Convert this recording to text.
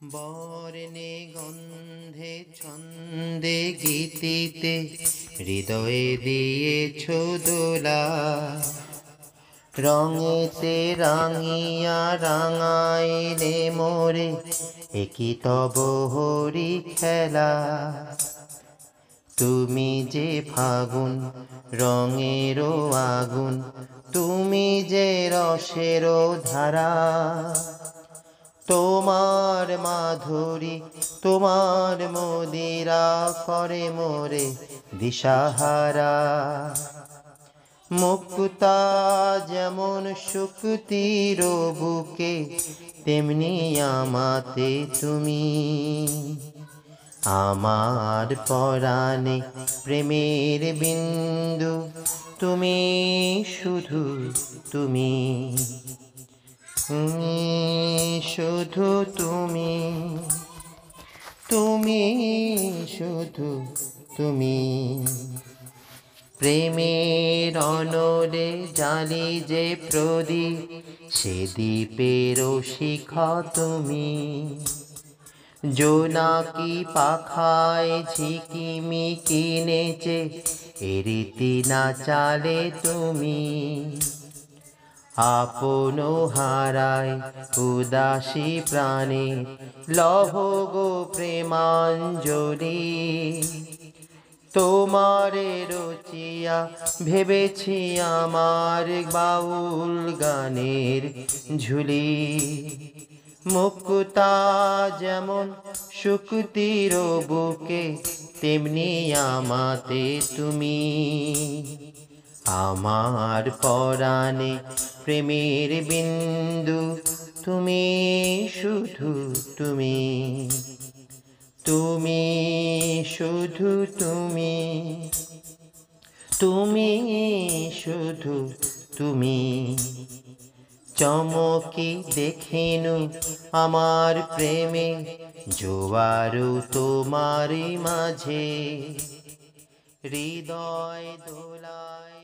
বর্ণে গন্ধে ছন্দে গীতিতে হৃদয়ে দিয়েছ দোলা, রঙেতে রাঙিয়া রাঙাইলে মোরে একই তব হরি খেলা। তুমি যে ফাগুন রঙেরও আগুন, তুমি যে রসেরও ধারা, তোমার মাধুরী তোমার মদিরা করে মোরে দিশাহারা। মুক্তা যেমন শুকতির বুকে, তেমনি আমাতে তুমি। আমার পরাণে প্রেমের বিন্দু, তুমি শুধু তুমি, তুমি শুধু তুমি, তুমি শুধু তুমি। প্রেমের অনলে জালি যে প্রদীপ, সে দ্বীপের শিখা তুমি। জোনাকি পাখায় ঝিকিমিকি নেচে এ রীতি না চালে তুমি। আপন হারায় উদাসী প্রাণে লহ গো প্রেমাঞ্জলি। তোমারে রচিয়া ভেবেছি আমার বাউল গানের ঝুলি। মুক্তা যেমন শুকতির বুকে, তেমনি আমাতে তুমি। আমার পরাণে প্রেমের বিন্দু, তুমি শুধু তুমি, তুমি শুধু তুমি, তুমি শুধু তুমি। চমকি দেখিনু আমার প্রেমে জোয়ারু তোমারই মাঝে, হৃদয় দোলায়।